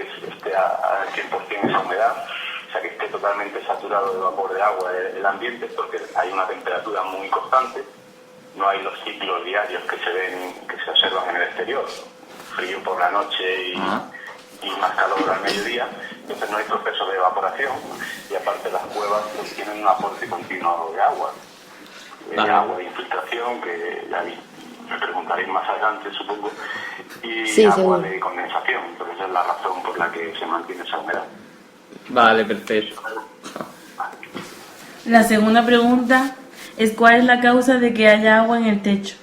que esté al 100% esa humedad, o sea, que esté totalmente saturado de vapor de agua el ambiente, porque hay una temperatura muy constante, no hay los ciclos diarios que se observan en el exterior, frío por la noche y más calor al mediodía, entonces no hay proceso de evaporación, y aparte las cuevas pues tienen un aporte continuo de agua de infiltración, que ya me preguntaréis más adelante, supongo, y sí, agua seguro. de condensación. Entonces es la razón por la que se mantiene esa humedad. Vale, perfecto. La segunda pregunta es: ¿cuál es la causa de que haya agua en el techo?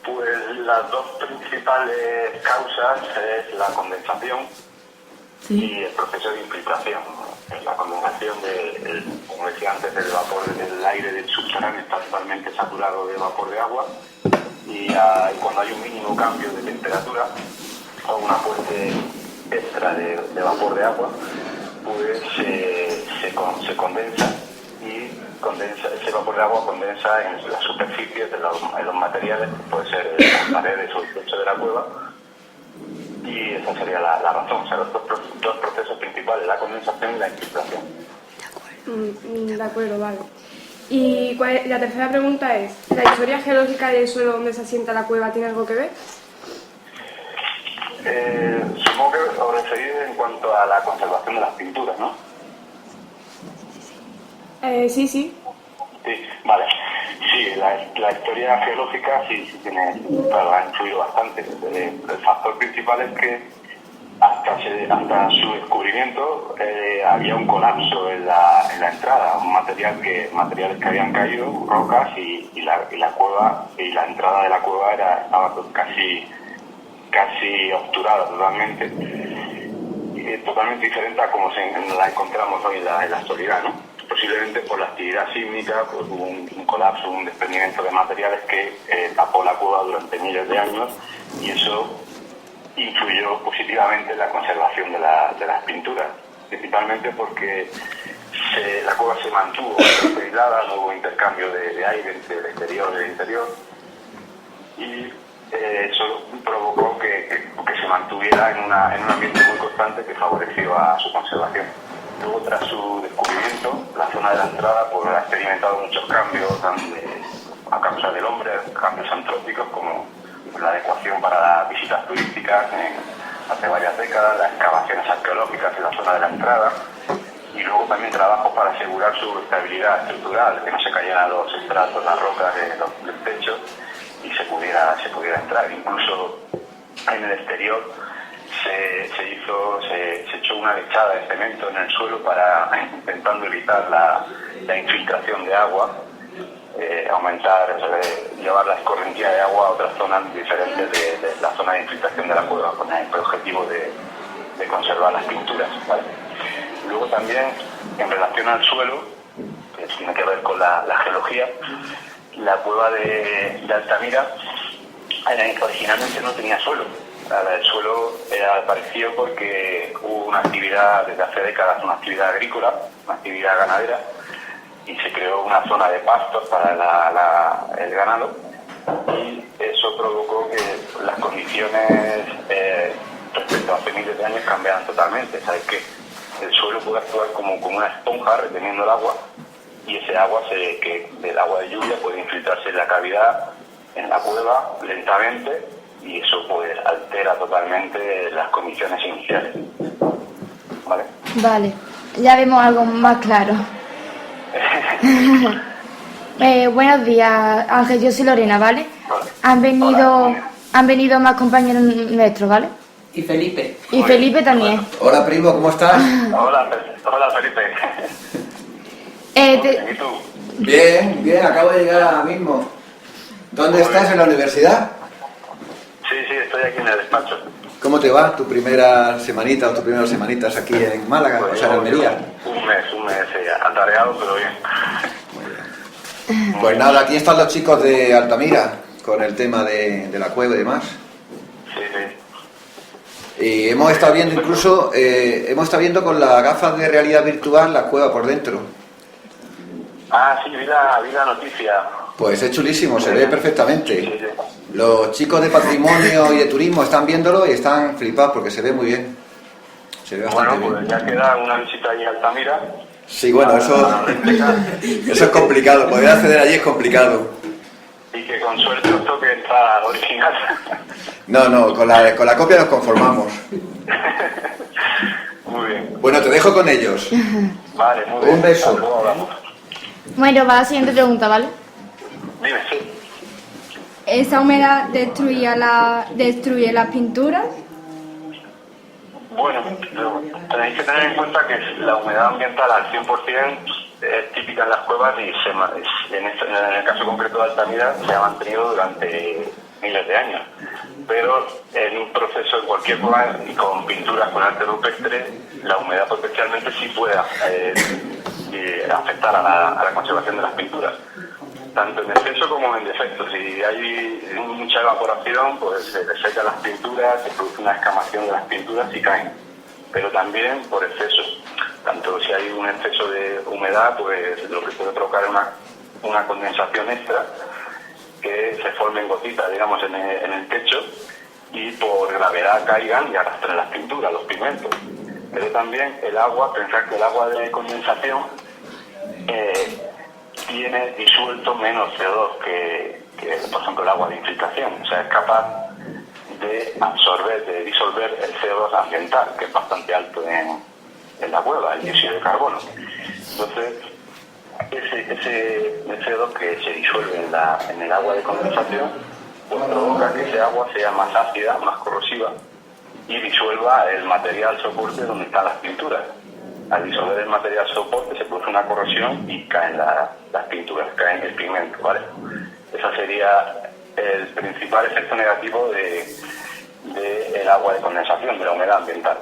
Pues las dos principales causas es la condensación y el proceso de infiltración. La condensación, como decía antes, del vapor del aire del subterráneo está totalmente saturado de vapor de agua, y cuando hay un mínimo cambio de temperatura o un aporte extra de vapor de agua, pues se condensa, y ese vapor de agua condensa en las superficies en los materiales, puede ser las paredes o el techo de la cueva, y esa sería la razón. O sea, los dos procesos principales, la condensación y la infiltración. De acuerdo, vale. Y la tercera pregunta es: ¿la historia geológica del suelo donde se asienta la cueva tiene algo que ver? Supongo que os referís en cuanto a la conservación de las pinturas, ¿no? Sí. Sí, vale. Sí, la historia geológica sí tiene, claro, ha influido bastante. El factor principal es que hasta su descubrimiento había un colapso en la entrada, materiales que habían caído, rocas, y la cueva y la entrada de la cueva estaba casi obturada totalmente, totalmente diferente a como la encontramos hoy en la actualidad, ¿no? Posiblemente por la actividad sísmica, pues hubo un colapso, un desprendimiento de materiales que tapó la cueva durante miles de años, y eso influyó positivamente en la conservación de las pinturas, principalmente porque la cueva se mantuvo aislada, no hubo intercambio de aire entre el exterior y el interior, y eso provocó que se mantuviera en un ambiente muy constante que favoreció a su conservación. Luego, tras su descubrimiento, la zona de la entrada pues ha experimentado muchos cambios a causa del hombre, cambios antrópicos como la adecuación para las visitas turísticas hace varias décadas, las excavaciones arqueológicas en la zona de la entrada, y luego también trabajos para asegurar su estabilidad estructural, que no se cayeran los estratos, las rocas del techo, y se pudiera entrar. Incluso en el exterior se echó una lechada de cemento en el suelo intentando evitar la infiltración de agua, llevar la escorrentía de agua a otras zonas diferentes de la zona de infiltración de la cueva, con el objetivo de conservar las pinturas, ¿vale? Luego también, en relación al suelo, que tiene que ver con la geología, la cueva de Altamira originalmente no tenía suelo. El suelo apareció porque hubo una actividad, desde hace décadas, una actividad agrícola, una actividad ganadera, y se creó una zona de pastos para el ganado, y eso provocó que las condiciones respecto a hace miles de años cambiaran totalmente. Sabes que el suelo puede actuar como una esponja reteniendo el agua, y ese agua del agua de lluvia puede infiltrarse en la cavidad, en la cueva, lentamente, y eso pues altera totalmente las condiciones iniciales. ¿Vale? Vale, ya vemos algo más claro. Buenos días, Ángel, yo soy Lorena, ¿vale? Vale. Han venido más compañeros nuestros, ¿vale? Y Felipe. Y Felipe también. Hola, primo, ¿cómo estás? Hola Felipe. ¿Y tú? Bien, acabo de llegar ahora mismo. ¿Dónde estás? ¿En la universidad? Sí, estoy aquí en el despacho. ¿Cómo te va tu primera semanita o tus primeras semanitas aquí en Málaga, o sea, en Almería? Un mes, atareado, pero bien. Pues nada, aquí están los chicos de Altamira con el tema de la cueva y demás. Sí. Y hemos estado viendo incluso, con las gafas de realidad virtual la cueva por dentro. Ah, sí, vi la noticia. Pues es chulísimo, se ve perfectamente. Sí. Los chicos de patrimonio y de turismo están viéndolo y están flipados porque se ve muy bien. Se ve bastante Bueno, pues bien. ya queda una visita allí a Altamira. Sí, bueno, eso es complicado. Poder acceder allí es complicado. Y que con suerte os toque entrar original. No, con la copia nos conformamos. Muy bien. Bueno, te dejo con ellos. Vale, muy bien. Un beso. Hasta luego, hablamos. Bueno, va la siguiente pregunta, ¿vale? Dime, sí. ¿Esa humedad destruye las pinturas? Bueno, tenéis que tener en cuenta que la humedad ambiental al 100% es típica en las cuevas y en el caso concreto de Altamira se ha mantenido durante miles de años. Pero en un proceso, en cualquier cueva y con pinturas con arte rupestre, la humedad potencialmente sí puede afectar a la conservación de las pinturas, tanto en exceso como en defecto. Si hay mucha evaporación, pues se secan las pinturas, se produce una escamación de las pinturas y caen. Pero también por exceso, tanto si hay un exceso de humedad, pues lo que puede provocar es una condensación extra, que se formen gotitas, digamos, en el techo y por gravedad caigan y arrastren las pinturas, los pigmentos. Pero también el agua, pensar que el agua de condensación tiene disuelto menos CO2 que, por ejemplo, el agua de infiltración. O sea, es capaz de absorber, de disolver el CO2 ambiental, que es bastante alto en la cueva, el dióxido de carbono. Entonces, ese CO2 que se disuelve en el agua de condensación, pues provoca que ese agua sea más ácida, más corrosiva y disuelva el material soporte donde están las pinturas. Al disolver el material soporte se produce una corrosión y caen las pinturas, caen el pigmento, ¿vale? Ese sería el principal efecto negativo del agua de condensación, de la humedad ambiental.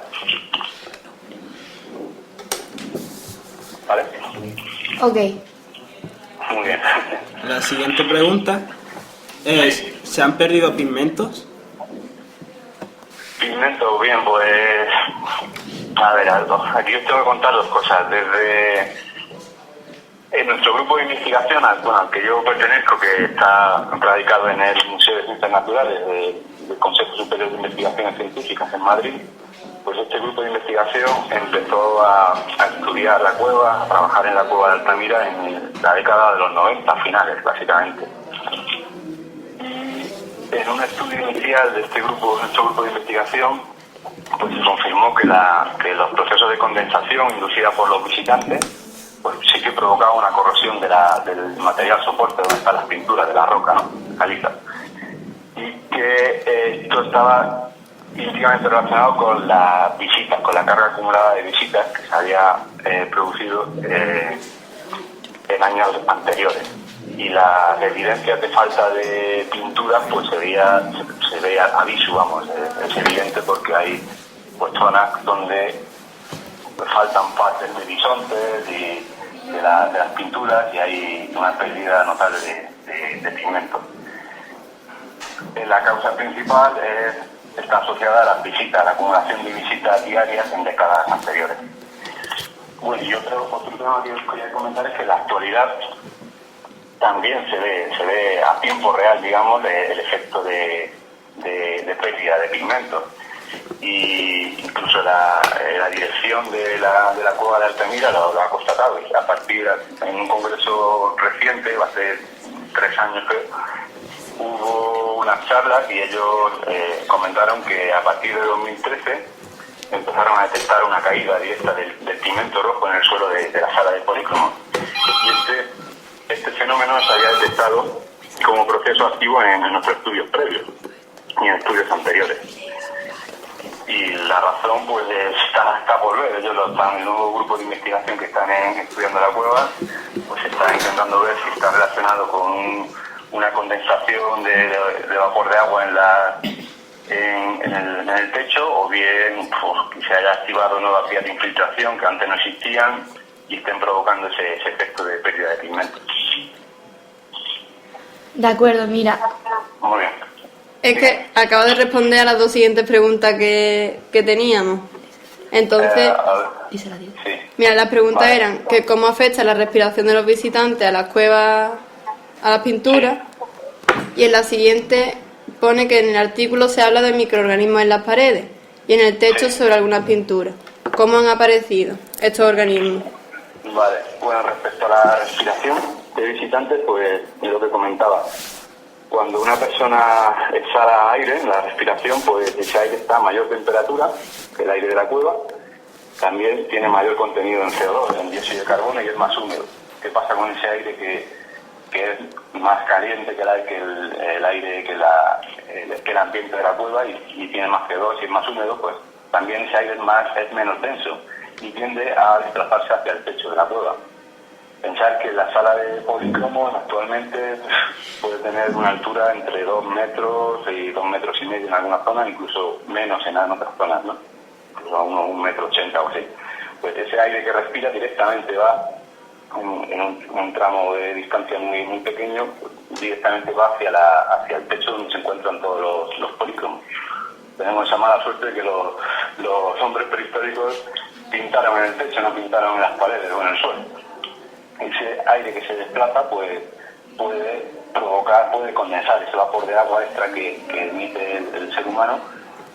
¿Vale? Ok. Muy bien. La siguiente pregunta es, ¿se han perdido pigmentos? Pigmento, bien, pues... A ver, aquí os tengo que contar dos cosas. En nuestro grupo de investigación, al que yo pertenezco, que está radicado en el Museo de Ciencias Naturales del Consejo Superior de Investigaciones Científicas en Madrid, pues este grupo de investigación empezó a estudiar la cueva, a trabajar en la cueva de Altamira en la década de los 90 finales, básicamente. En un estudio inicial de nuestro grupo de investigación, pues se confirmó que los procesos de condensación inducida por los visitantes, pues sí que provocaban una corrosión del material soporte donde están las pinturas de la roca, ¿no? Caliza. Y que esto estaba íntimamente relacionado con las visitas, con la carga acumulada de visitas que se había producido en años anteriores. Y las evidencias de falta de pintura pues se veía a visu, vamos, es evidente porque hay pues zonas donde faltan partes de bisontes y de las pinturas y hay una pérdida notable de pigmento. La causa principal está asociada a las visitas, a la acumulación de visitas diarias en décadas anteriores. Bueno, y otro tema que os quería comentar es que en la actualidad también se ve a tiempo real, digamos, el efecto de pérdida de pigmentos. Y incluso la dirección de la cueva de Altamira lo ha constatado. Y a partir en un congreso reciente, hace 3 años creo, hubo unas charlas y ellos comentaron que a partir de 2013 empezaron a detectar una caída directa del pigmento rojo en el suelo de la sala de polícromo. Y este fenómeno se había detectado como proceso activo en nuestros estudios previos y en estudios anteriores. Y la razón pues está por ver. Ellos el nuevo grupo de investigación que están estudiando la cueva pues están intentando ver si está relacionado con una condensación de vapor de agua en el techo, o bien pues, que se haya activado nuevas vías de infiltración que antes no existían y estén provocando ese efecto de pérdida de pigmento. De acuerdo, mira. Muy bien. Es que acabo de responder a las 2 siguientes preguntas que teníamos. Entonces, Sí. mira, las preguntas Vale. eran que cómo afecta la respiración de los visitantes a las cuevas, a las pinturas. Y en la siguiente pone que en el artículo se habla de microorganismos en las paredes y en el techo sobre algunas pinturas. ¿Cómo han aparecido estos organismos? Vale, bueno, respecto a la respiración de visitantes, pues es lo que comentaba. Cuando una persona exhala aire, la respiración, pues ese aire está a mayor temperatura que el aire de la cueva. También tiene mayor contenido en CO2, en dióxido de carbono, y es más húmedo. ¿Qué pasa con ese aire que es más caliente que el aire, que el ambiente de la cueva y tiene más CO2 y es más húmedo? Pues también ese aire es menos denso y tiende a desplazarse hacia el techo de la cueva. Pensar que la sala de policromos actualmente puede tener una altura entre 2 metros y 2,5 metros en algunas zonas, incluso menos en otras zonas, ¿no? Incluso a 1,80 m o así. Pues ese aire que respira directamente va en un tramo de distancia muy pequeño, directamente va hacia el techo donde se encuentran todos los polícromos. Tenemos esa mala suerte de que los hombres prehistóricos pintaron en el techo, no pintaron en las paredes o en el suelo. Ese aire que se desplaza pues puede condensar ese vapor de agua extra que emite el ser humano,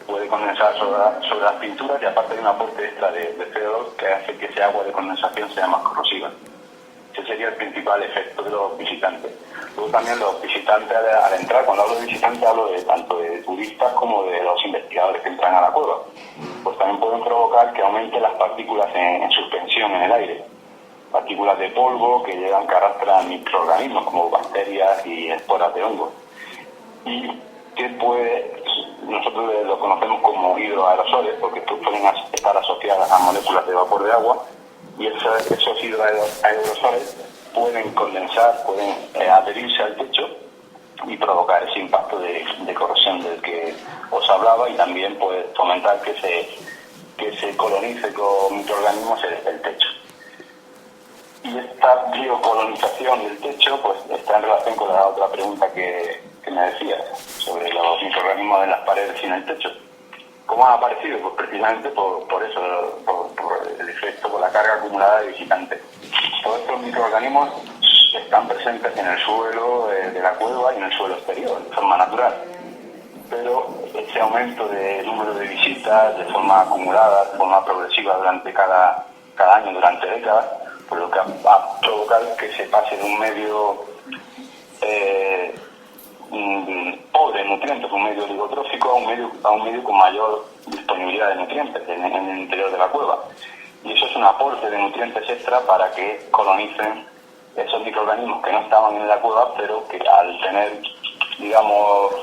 puede condensar sobre las pinturas, y aparte de un aporte extra de CO2 que hace que ese agua de condensación sea más corrosiva. Ese sería el principal efecto de los visitantes. Luego también los visitantes al entrar, cuando hablo de visitantes hablo tanto de turistas como de los investigadores que entran a la cueva, pues también pueden provocar que aumenten las partículas en suspensión en el aire. Partículas de polvo que arrastran microorganismos como bacterias y esporas de hongos. Y que nosotros lo conocemos como hidroaerosoles, porque pueden estar asociadas a moléculas de vapor de agua, y esos hidroaerosoles pueden condensar, pueden adherirse al techo y provocar ese impacto de corrosión del que os hablaba, y también pues fomentar que se colonice con microorganismos el techo. Y esta biocolonización del techo pues está en relación con la otra pregunta que me decías sobre los microorganismos en las paredes y en el techo. ¿Cómo han aparecido? Pues precisamente por eso, por el efecto, por la carga acumulada de visitantes. Todos estos microorganismos están presentes en el suelo de la cueva y en el suelo exterior, de forma natural. Pero ese aumento de número de visitas de forma acumulada, de forma progresiva durante cada año, durante décadas, pues lo que ha provocado que se pase de un medio pobre en nutrientes, un medio oligotrófico, a un medio con mayor disponibilidad de nutrientes en el interior de la cueva. Y eso es un aporte de nutrientes extra para que colonicen esos microorganismos que no estaban en la cueva, pero que al tener, digamos,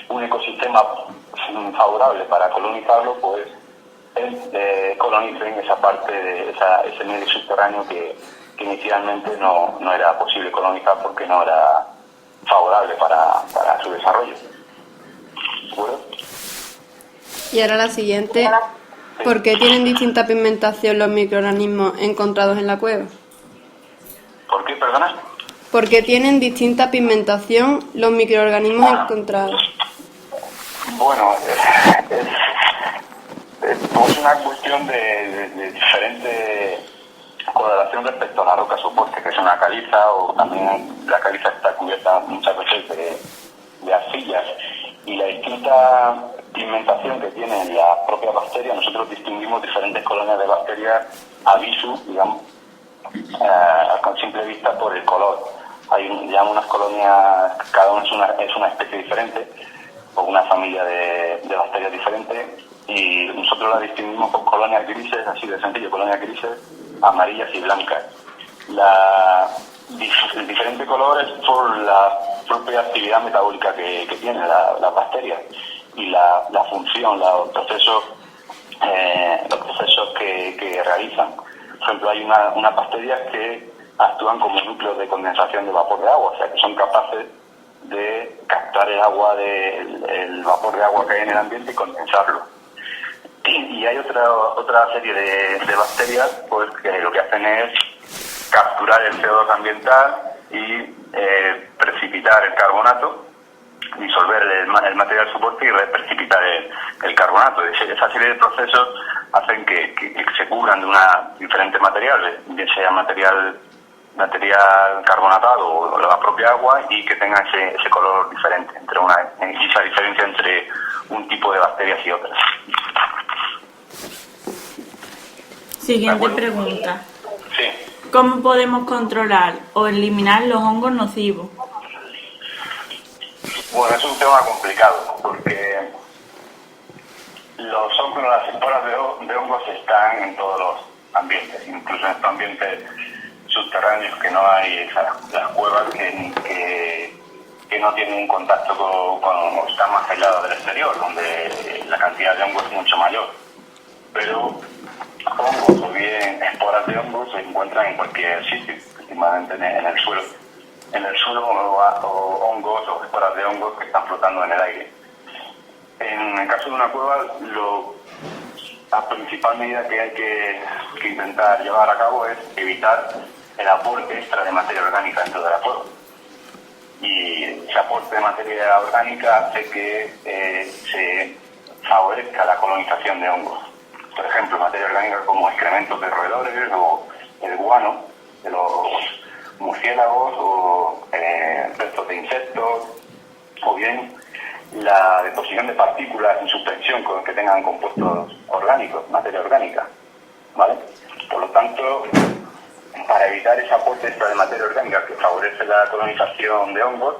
un ecosistema favorable para colonizarlo, pues colonicen esa parte de ese medio subterráneo que inicialmente no era posible colonizar porque no era favorable para su desarrollo. ¿De acuerdo? Y ahora la siguiente. ¿Por qué tienen distinta pigmentación los microorganismos encontrados en la cueva? ¿Por qué, perdona? ¿Por qué tienen distinta pigmentación los microorganismos encontrados? Bueno, es una cuestión de diferente coloración respecto a la roca soporte, que es una caliza, o también la caliza está cubierta muchas veces de arcillas, y la distinta pigmentación que tienen las propias bacterias. Nosotros distinguimos diferentes colonias de bacterias a visu, digamos, con simple vista por el color. Hay unas colonias, cada una es una especie diferente, o una familia de bacterias diferentes, y nosotros las distinguimos por colonias grises, así de sencillo, colonias grises, amarillas y blancas. El diferente color es por la propia actividad metabólica que tienen las bacterias y la función, los procesos que realizan. Por ejemplo, hay unas bacterias que actúan como núcleos de condensación de vapor de agua, o sea que son capaces de captar el vapor de agua que hay en el ambiente y condensarlo. Y hay otra serie de bacterias pues que lo que hacen es capturar el CO2 ambiental y precipitar el carbonato, disolver el material soporte y precipitar el carbonato. Esa serie de procesos hacen que se cubran de diferentes materiales, bien sea material material carbonatado o la propia agua y que tenga ese color diferente y esa diferencia entre un tipo de bacterias y otras. Siguiente pregunta. Sí. ¿Cómo podemos controlar o eliminar los hongos nocivos? Bueno, es un tema complicado porque los hongos, las esporas de hongos están en todos los ambientes, incluso en estos ambientes subterráneos que no hay, las cuevas que no tienen un contacto con están más aislados del exterior, donde la cantidad de hongos es mucho mayor. Pero hongos o bien esporas de hongos se encuentran en cualquier sitio, principalmente en el suelo. En el suelo o hongos o esporas de hongos que están flotando en el aire. En el caso de una cueva, la principal medida que hay que intentar llevar a cabo es evitar el aporte extra de materia orgánica dentro de la cueva. Y ese aporte de materia orgánica hace que se favorezca la colonización de hongos. Por ejemplo, materia orgánica como excrementos de roedores o el guano de los murciélagos o restos de insectos, o bien la deposición de partículas en suspensión que tengan compuestos orgánicos, materia orgánica, ¿vale? Por lo tanto, para evitar ese aporte extra de materia orgánica que favorece la colonización de hongos,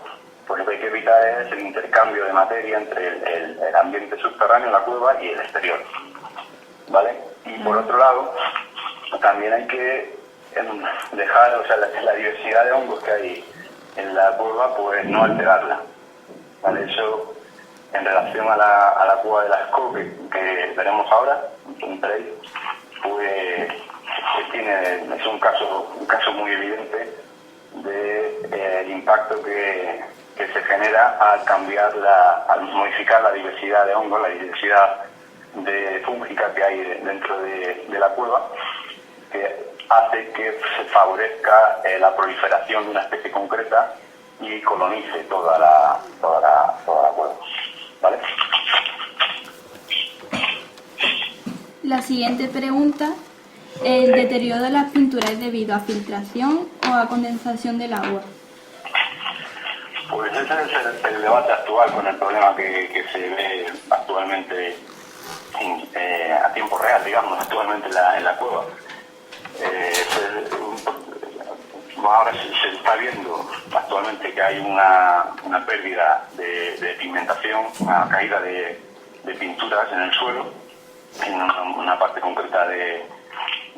pues lo que hay que evitar es el intercambio de materia entre el ambiente subterráneo, la cueva, y el exterior, ¿vale? Y por otro lado, también hay que dejar, o sea, la diversidad de hongos que hay en la cueva, pues no alterarla, ¿vale? Eso en relación a la cueva de Lascaux que veremos ahora, pues es un caso muy evidente del impacto que se genera al modificar la diversidad de hongos, la diversidad de fúngica que hay dentro de la cueva, que hace que se favorezca la proliferación de una especie concreta y colonice toda la cueva, ¿vale? La siguiente pregunta: ¿el deterioro de las pinturas es debido a filtración o a condensación del agua? Pues ese es el debate actual con el problema que se ve actualmente a tiempo real, digamos, actualmente en la cueva. Ahora se está viendo actualmente que hay una pérdida de pigmentación, una caída de pinturas en el suelo, en una parte concreta de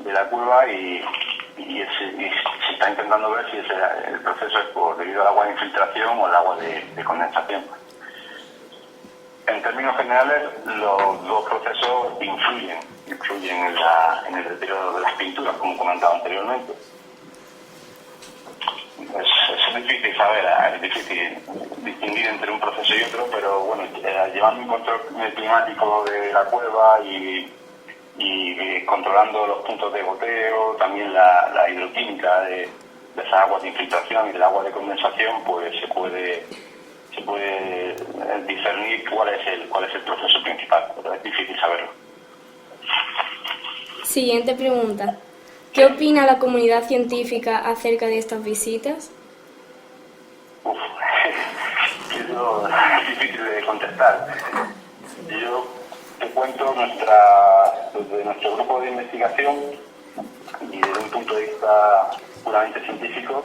la cueva, y se está intentando ver si el proceso es debido al agua de infiltración o el agua de condensación. En términos generales, los dos procesos influyen en el deterioro de las pinturas, como comentaba anteriormente. Es difícil saber, es difícil distinguir entre un proceso y otro, pero bueno, llevando un control climático de la cueva y controlando los puntos de goteo, también la hidroquímica de esas aguas de infiltración y del agua de condensación, pues se puede discernir cuál es el proceso principal, pero es difícil saberlo. Siguiente pregunta. ¿Qué opina la comunidad científica acerca de estas visitas? Eso es difícil de contestar. Yo te cuento desde nuestro grupo de investigación y desde un punto de vista puramente científico,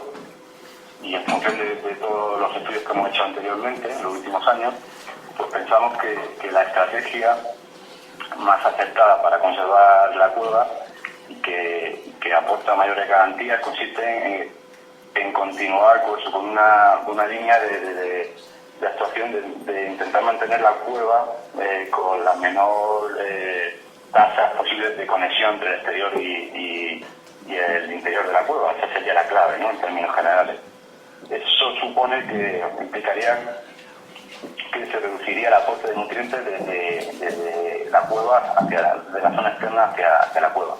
y en función de todos los estudios que hemos hecho anteriormente, en los últimos años, pues pensamos que la estrategia más acertada para conservar la cueva y que aporta mayores garantías consiste en continuar con una línea de actuación de intentar mantener la cueva con la menor tasas posibles de conexión entre el exterior y el interior de la cueva. Esa sería la clave, ¿no?, en términos generales. Eso supone que implicaría que se reduciría el aporte de nutrientes desde la cueva de la zona externa hacia la cueva.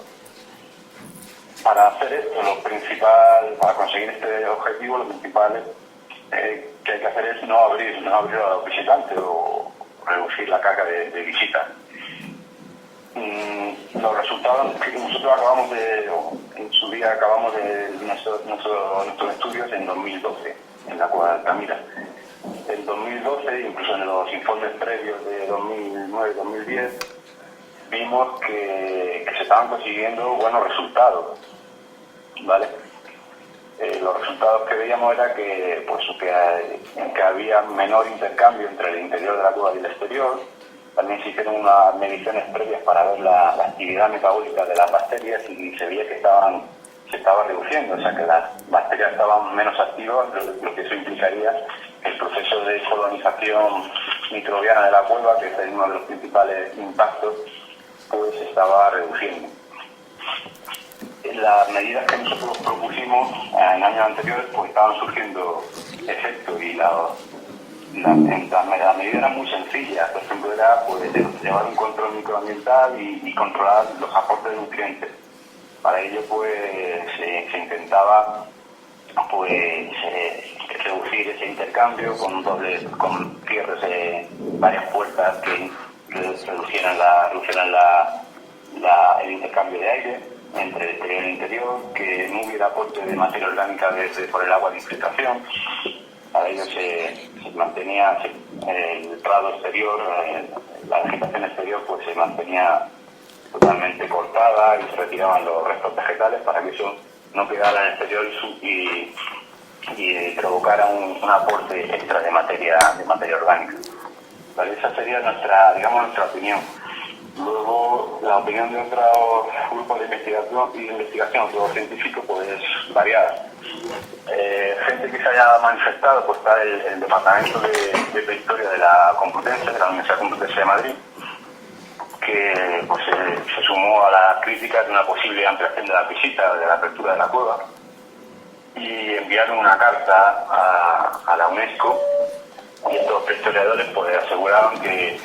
Para hacer esto, para conseguir este objetivo, lo principal que hay que hacer es no abrir a los visitantes o reducir la carga de visitas. los resultados que nosotros en su día acabamos de nuestros estudios en 2012, en la cueva de Altamira. En 2012, incluso en los informes previos de 2009-2010, vimos que se estaban consiguiendo buenos resultados, ¿vale? Los resultados que veíamos era que había menor intercambio entre el interior de la cueva y el exterior. También se hicieron unas mediciones previas para ver la actividad metabólica de las bacterias y se veía que se estaba reduciendo, o sea que las bacterias estaban menos activas, lo que eso implicaría que el proceso de colonización microbiana de la cueva, que es uno de los principales impactos, pues se estaba reduciendo. Las medidas que nosotros propusimos en años anteriores pues estaban surgiendo efectos y las medidas eran muy sencillas. Por ejemplo, era pues llevar un control microambiental y controlar los aportes de nutrientes. Para ello pues se intentaba pues reducir ese intercambio con cierres de varias puertas que reducieran el intercambio de aire entre el exterior y el interior, que no hubiera aporte de materia orgánica por el agua de infiltración. Para ello se mantenía el prado exterior, la vegetación exterior pues se mantenía totalmente cortada y se retiraban los restos vegetales para que eso no quedara en el exterior y provocara un aporte extra de materia orgánica. ¿Vale? Esa sería nuestra opinión. Luego, la opinión de otros grupos de investigación, otros científicos, pues es variada. Gente que se haya manifestado, pues está el Departamento de Prehistoria de la Complutense, de la Universidad Complutense de Madrid, que pues, se sumó a las críticas de una posible ampliación de la visita, de la apertura de la cueva, y enviaron una carta a la UNESCO, y estos prehistoriadores pues aseguraban que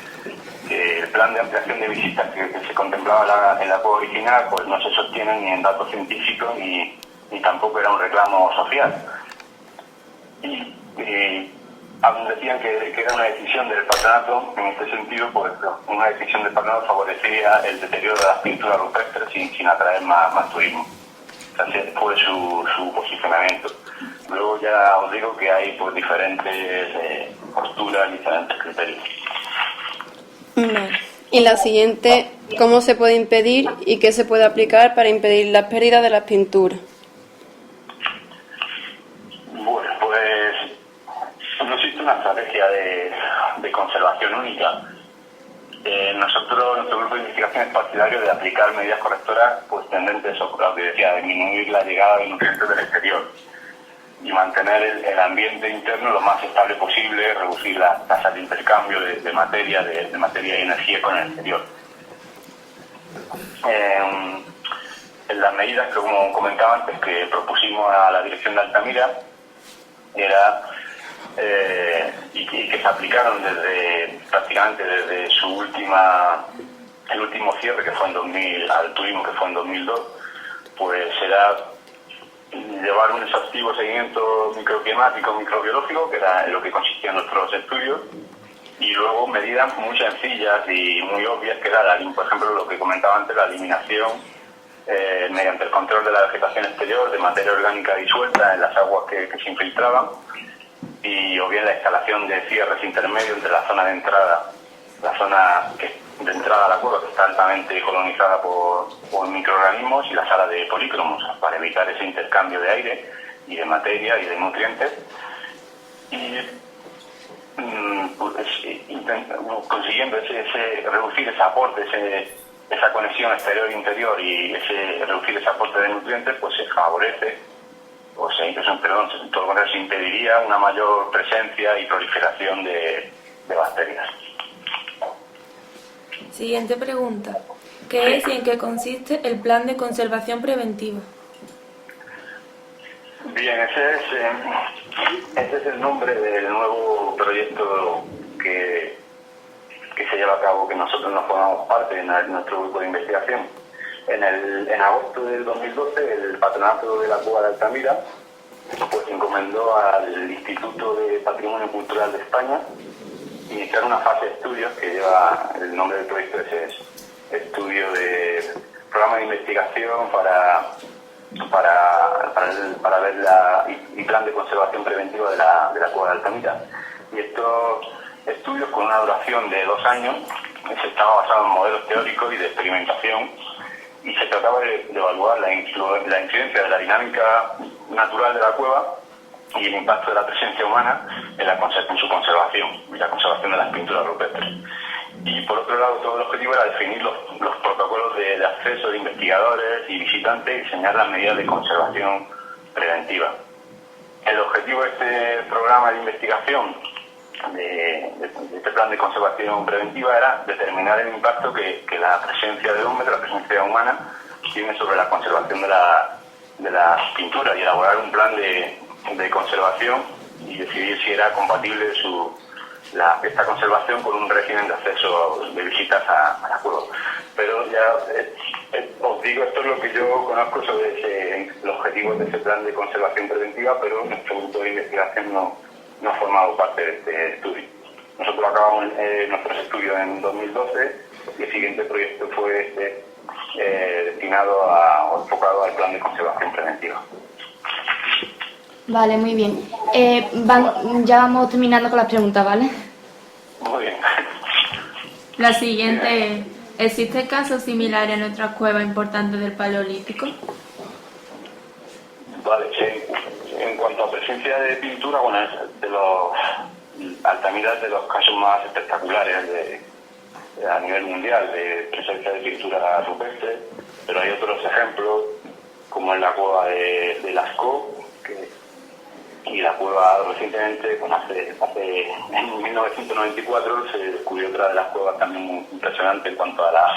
el plan de ampliación de visitas que se contemplaba en la cueva original pues no se sostiene ni en datos científicos ni tampoco era un reclamo social. Y decían que era una decisión del patronato. En este sentido, pues una decisión del patronato favorecería el deterioro de las pinturas rupestres sin atraer más turismo. Ese fue su posicionamiento. Luego ya os digo que hay pues diferentes posturas, diferentes criterios. Y la siguiente, ¿cómo se puede impedir y qué se puede aplicar para impedir las pérdidas de las pinturas? Bueno, pues no existe una estrategia de conservación única. Nuestro grupo de investigación es partidario de aplicar medidas correctoras pues tendentes a lo que decía, disminuir la llegada de nutrientes del exterior y mantener el ambiente interno lo más estable posible, reducir las tasas de intercambio de materia y energía con el exterior. En las medidas que, como comentaba antes, que propusimos a la dirección de Altamira era y que se aplicaron prácticamente desde el último cierre que fue al turismo que fue en 2002, pues era llevar un exhaustivo seguimiento microclimático, microbiológico, que era en lo que consistían nuestros estudios, y luego medidas muy sencillas y muy obvias, que era, por ejemplo, lo que comentaba antes, la eliminación mediante el control de la vegetación exterior de materia orgánica disuelta en las aguas que se infiltraban, y o bien la instalación de cierres intermedios entre la zona de entrada, de entrada a la cueva, que está altamente colonizada por microorganismos, y la sala de polícromos, para evitar ese intercambio de aire y de materia y de nutrientes, y consiguiendo reducir ese aporte, esa conexión exterior-interior y reducir ese aporte de nutrientes, pues se favorece, se impediría una mayor presencia y proliferación de bacterias. Siguiente pregunta. ¿Qué es y en qué consiste el plan de conservación preventiva? Bien, ese es el nombre del nuevo proyecto que se lleva a cabo, que nosotros nos formamos parte en nuestro grupo de investigación. En agosto del 2012, el Patronato de la Cueva de Altamira pues encomendó al Instituto de Patrimonio Cultural de España iniciar una fase de estudios que lleva el nombre del proyecto ese. estudio de programa de investigación para ver y plan de conservación preventiva de la cueva de Altamira. Y estos estudios, con una duración de 2 años, se estaba basado en modelos teóricos y de experimentación, y se trataba de evaluar la incidencia de la dinámica natural de la cueva y el impacto de la presencia humana en su conservación y la conservación de las pinturas rupestres. Y por otro lado, todo el objetivo era definir los protocolos de acceso de investigadores y visitantes y diseñar las medidas de conservación preventiva. El objetivo de este programa de investigación, de este plan de conservación preventiva, era determinar el impacto que la presencia del hombre, la presencia humana, tiene sobre la conservación de las pinturas y elaborar un plan de conservación y decidir si era compatible esta conservación con un régimen de acceso de visitas a la cueva. Pero ya os digo, esto es lo que yo conozco sobre los objetivos de ese plan de conservación preventiva, pero nuestro grupo de investigación no ha formado parte de este estudio. Nosotros acabamos nuestros estudios en 2012 y el siguiente proyecto fue destinado o enfocado al plan de conservación preventiva. Vale, muy bien. Ya vamos terminando con las preguntas, ¿vale? Muy bien. La siguiente es, ¿existen casos similares en otras cuevas importantes del Paleolítico? Vale, en cuanto a presencia de pintura, bueno, Altamira es de los casos más espectaculares a nivel mundial de presencia de pintura rupestre, pero hay otros ejemplos, como en la cueva de Lascaux, y la cueva recientemente, bueno, en 1994 se descubrió otra de las cuevas también muy impresionante en cuanto a la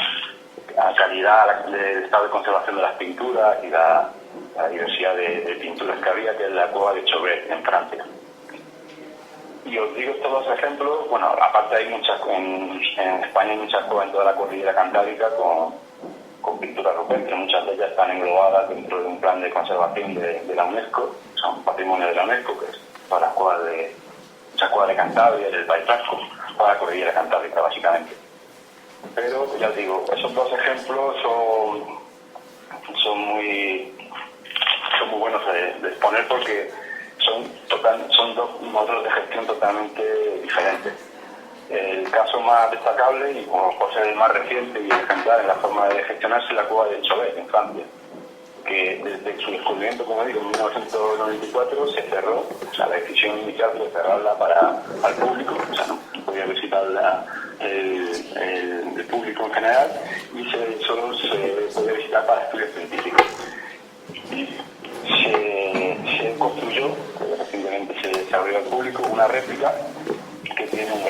calidad del estado de conservación de las pinturas y la diversidad de pinturas que había, que es la cueva de Chauvet, en Francia. Y os digo estos dos ejemplos. Bueno, aparte hay muchas, en España hay muchas cuevas en toda la cordillera cantábrica con pinturas rupestres. Muchas de ellas están englobadas dentro de un plan de conservación de la UNESCO, son patrimonio de la UNESCO, que es todas las cuevas de Cantabria, del País Vasco, toda la cordillera cantábrica básicamente. Pero ya os digo, esos dos ejemplos son muy buenos de exponer porque son dos modelos de gestión totalmente diferentes. El caso más destacable, y por ser el más reciente y ejemplar en la forma de gestionarse, es la cueva de Chauvet, en Francia, que desde su descubrimiento, como digo, en 1994 se cerró. O sea, la decisión inicial fue cerrarla al público, o sea, no podía visitarla el público en general, y solo se podía visitar para estudios científicos. Y se construyó, recientemente se abrió al público, una réplica que tiene un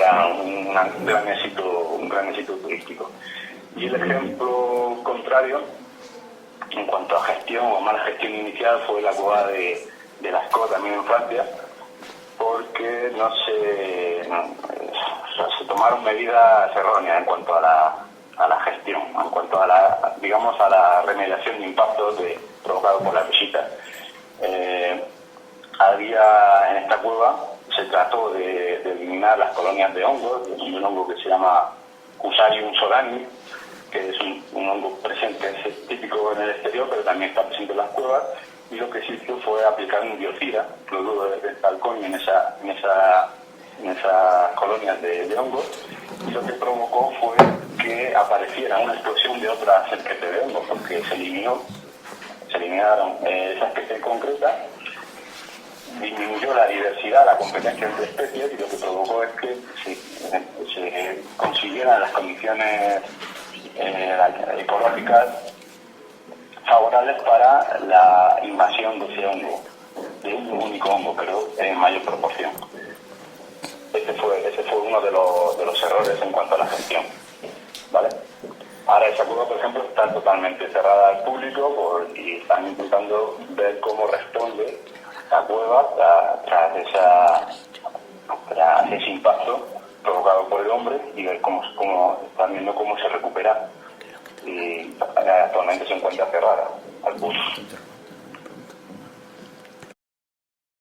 gran éxito turístico. Y el ejemplo contrario, en cuanto a gestión o mala gestión inicial, fue la cueva de Lascaux, también en Francia, porque se tomaron medidas erróneas en cuanto a la gestión, en cuanto a la remediación de impactos provocados por las visitas. En esta cueva se trató de eliminar las colonias de hongos, de un hongo que se llama Fusarium solani, que es un hongo presente, es típico en el exterior, pero también está presente en las cuevas, y lo que se hizo fue aplicar un biocida, cloruro de talconio, en esas colonias de hongos, y lo que provocó fue que apareciera una explosión de otra especie de hongos, porque se eliminaron esa especie concreta, disminuyó la diversidad, la competencia entre especies, y lo que provocó es que se consiguieran las condiciones ecológicas favorables para la invasión de ese hongo, de un único hongo, pero en mayor proporción. Ese fue uno de los errores en cuanto a la gestión, ¿vale? Ahora esa cueva, por ejemplo, está totalmente cerrada al público y están intentando ver cómo responde la cueva tras ese impacto provocado por el hombre, y ver están viendo cómo se recupera, y actualmente se encuentra cerrada al público.